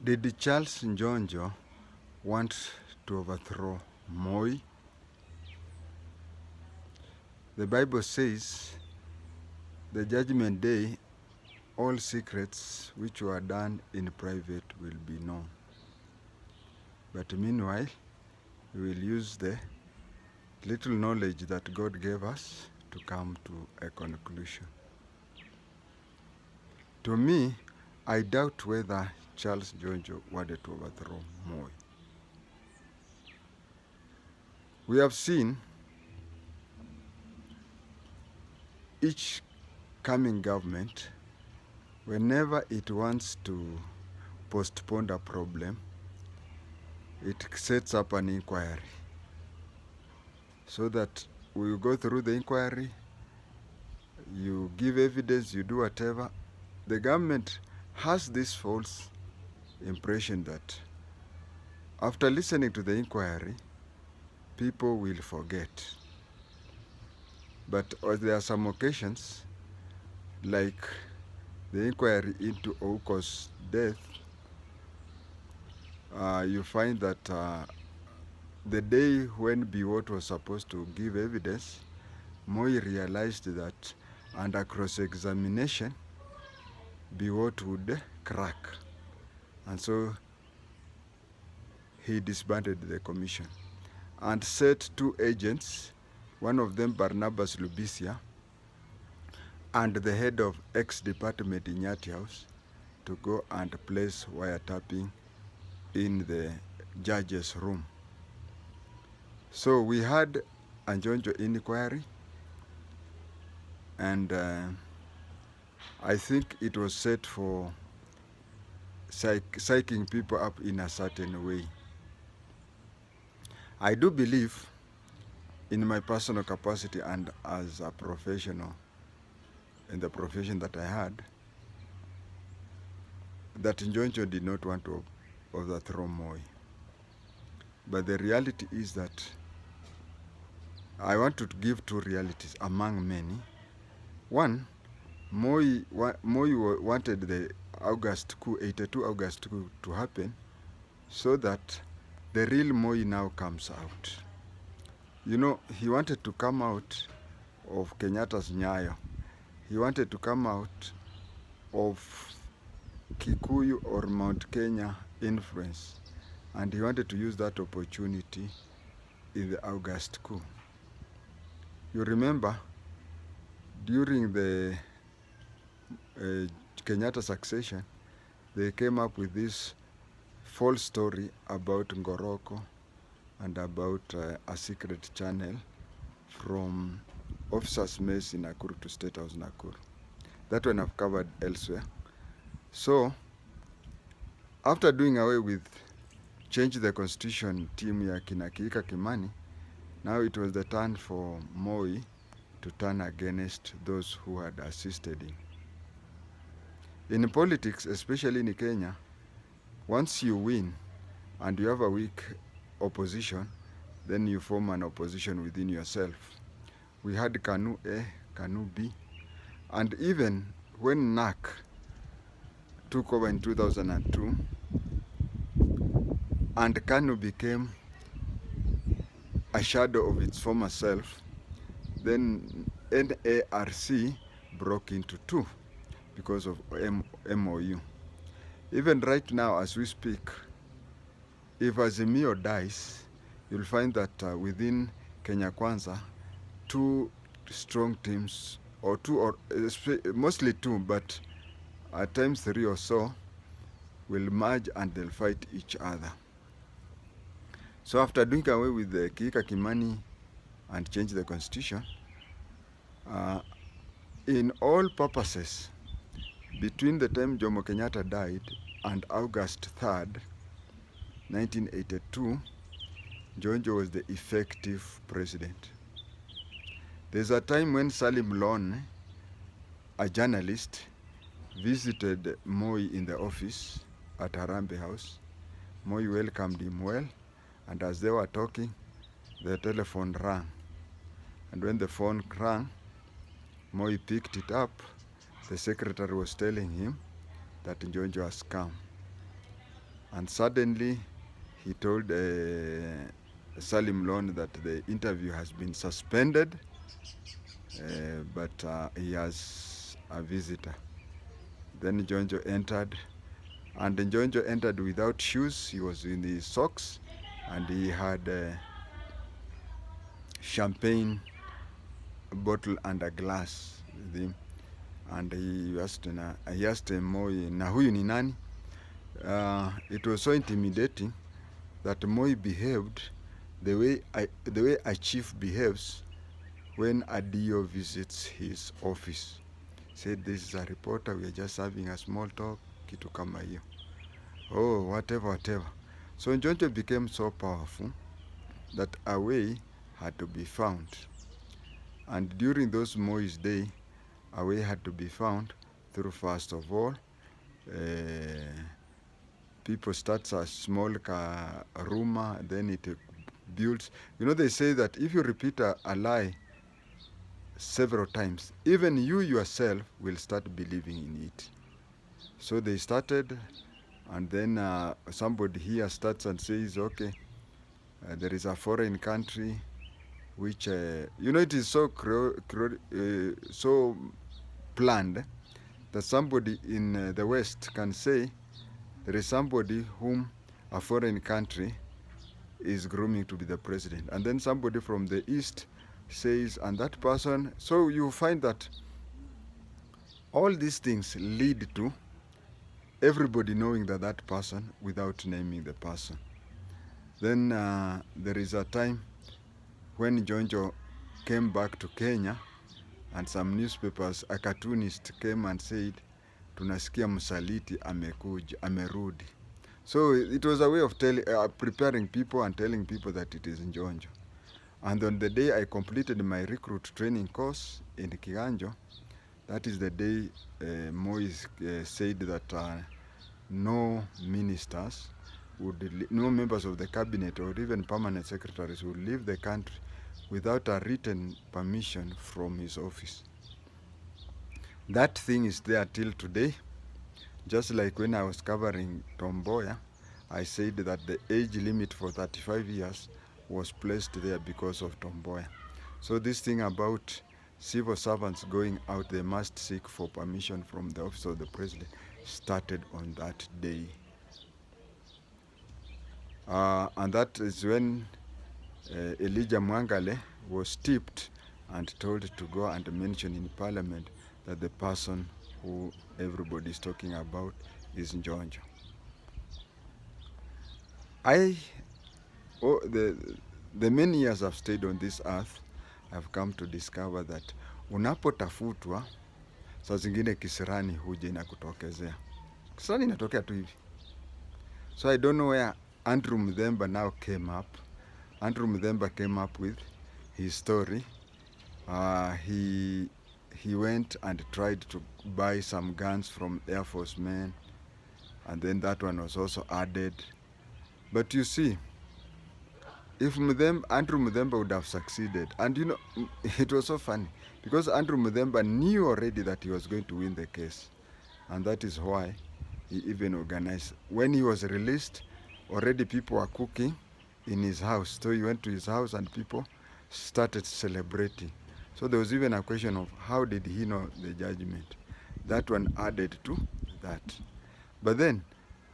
Did Charles Njonjo want to overthrow Moi? The Bible says, the judgment day, all secrets which were done in private will be known. But meanwhile, we will use the little knowledge that God gave us to come to a conclusion. To me, I doubt whether Charles Njonjo wanted to overthrow Moi. We have seen each coming government, whenever it wants to postpone a problem, it sets up an inquiry so that we will go through the inquiry, you give evidence, you do whatever. The government has this false impression that after listening to the inquiry, people will forget. But there are some occasions, like the inquiry into Ouko's death, you find that the day when Biwott was supposed to give evidence, Moi realized that under cross-examination, Biwott would crack. And so he disbanded the commission and set two agents, one of them Barnabas Lubisia, and the head of ex-department in Nyati House, to go and place wiretapping in the judge's room. So we had a Njonjo inquiry, and I think it was set for psyching people up in a certain way. I do believe, in my personal capacity and as a professional in the profession that I had, that Njonjo did not want to overthrow Moi. But the reality is that I want to give two realities among many. One, Moi wanted the August coup, 82 August coup, to happen so that the real Moi now comes out. You know, he wanted to come out of Kenyatta's Nyayo. He wanted to come out of Kikuyu or Mount Kenya influence. And he wanted to use that opportunity in the August coup. You remember, during the Kenyatta succession, they came up with this false story about Ngoroko and about a secret channel from officers' mess in Nakuru to State House Nakuru. That one I've covered elsewhere. So, after doing away with change the constitution team ya kina Kiika Kimani, now it was the turn for Moi to turn against those who had assisted him. In politics, especially in Kenya, once you win and you have a weak opposition, then you form an opposition within yourself. We had KANU A, KANU B, and even when NAC took over in 2002, and KANU became a shadow of its former self, then NARC broke into two because of MOU. Even right now, as we speak, if Azimio dies, you'll find that within Kenya Kwanza, two strong teams, or two, or mostly two, but at times three or so, will merge and they'll fight each other. So after doing away with the Kiika Kimani and change the constitution, in all purposes, between the time Jomo Kenyatta died and August 3rd, 1982, Njonjo was the effective president. There's a time when Salim Lone, a journalist, visited Moi in the office at Harambee House. Moi welcomed him well, and as they were talking, the telephone rang. And when the phone rang, Moi picked it up. The secretary was telling him that Njonjo has come. And suddenly he told Salim Lon that the interview has been suspended, but he has a visitor. Then Njonjo entered, and Njonjo entered without shoes. He was in his socks, and he had champagne bottle and a glass with him. And he asked Moi, na huyu ni nani? It was so intimidating that Moi behaved the way a chief behaves when a DO visits his office. Said, this is a reporter, we are just having a small talk, kitu kama hiyo. Oh, whatever. So Njonjo became so powerful that a way had to be found. And during those Moi's day, a way had to be found through, first of all, people start a small rumor, then it builds. They say that if you repeat a lie several times, even you yourself will start believing in it. So they started, and then somebody here starts and says, okay, there is a foreign country which, it is so so planned that somebody in the West can say there is somebody whom a foreign country is grooming to be the president. And then somebody from the East says, and that person. So you find that all these things lead to everybody knowing that person without naming the person. Then there is a time when Njonjo came back to Kenya, and some newspapers, a cartoonist came and said, tunasikia msaliti amerudi. So it was a way of preparing people and telling people that it is Njonjo. And on the day I completed my recruit training course in Kiganjo, that is the day Moise said that no ministers no members of the cabinet or even permanent secretaries would leave the country without a written permission from his office. That thing is there till today. Just like when I was covering Tom Mboya, I said that the age limit for 35 years was placed there because of Tom Mboya. So this thing about civil servants going out, they must seek for permission from the office of the president, started on that day. And that is when Elijah Mwangale was tipped and told to go and mention in parliament that the person who everybody is talking about is Njonjo. The many years I've stayed on this earth, I've come to discover that unapotafutwa, saa zingine kisirani huja inakutokezea. Kisirani inatokea tu hivi. So I don't know where Andrew Mudhemba now came up. Andrew Mudhemba came up with his story. He went and tried to buy some guns from Air Force men, and then that one was also added. But you see, if Andrew Mudhemba would have succeeded, and it was so funny, because Andrew Mudhemba knew already that he was going to win the case, and that is why he even organized. When he was released, already people were cooking in his house. So he went to his house and people started celebrating. So there was even a question of how did he know the judgment? That one added to that. But then,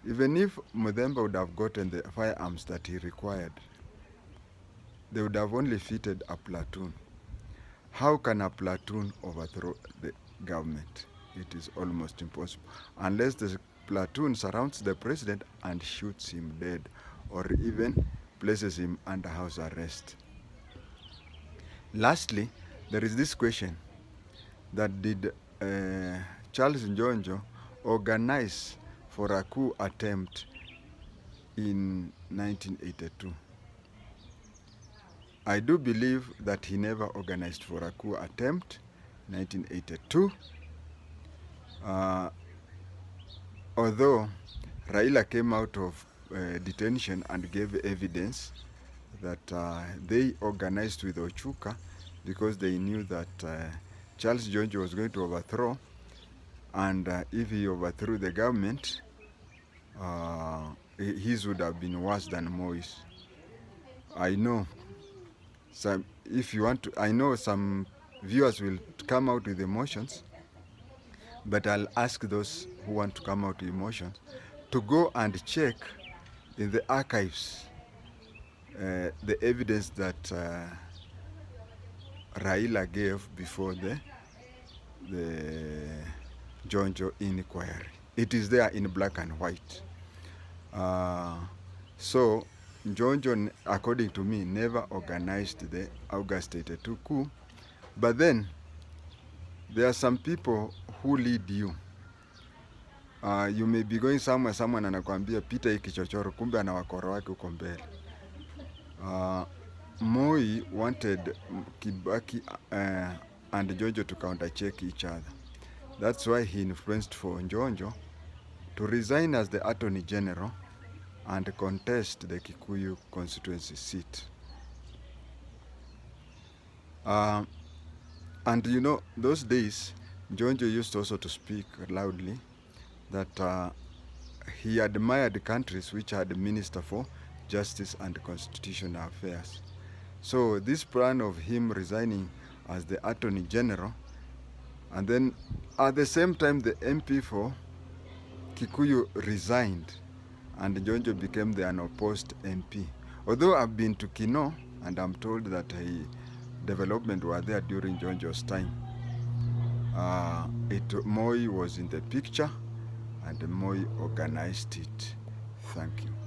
even if Mudhemba would have gotten the firearms that he required, they would have only fitted a platoon. How can a platoon overthrow the government? It is almost impossible. Unless the platoon surrounds the president and shoots him dead, or even places him under house arrest. Lastly, there is this question that did Charles Njonjo organize for a coup attempt in 1982? I do believe that he never organized for a coup attempt in 1982. Although Raila came out of detention and gave evidence that they organized with Ochuka because they knew that Charles Njonjo was going to overthrow, and if he overthrew the government, his would have been worse than Moi's. I know some, if you want to, I know some viewers will come out with emotions, but I'll ask those who want to come out with emotions to go and check in the archives the evidence that Raila gave before the Njonjo inquiry. It is there in black and white. So Njonjo, according to me, never organized the August 82 coup. But then there are some people who lead you. You may be going somewhere, someone anakuambia pita hii kichochoro, kumbe ana wakoro wake uko mbele. Moi wanted Kibaki and Njonjo to counter-check each other. That's why he influenced for Njonjo to resign as the Attorney General and contest the Kikuyu constituency seat. And you know, those days, Njonjo used also to speak loudly that he admired countries which had a minister for justice and constitutional affairs. So this plan of him resigning as the Attorney General, and then at the same time the MP for Kikuyu resigned and Njonjo became the unopposed MP. Although I've been to Kino and I'm told that development were there during Njonjo's time. Moi was in the picture and Moi organized it. Thank you.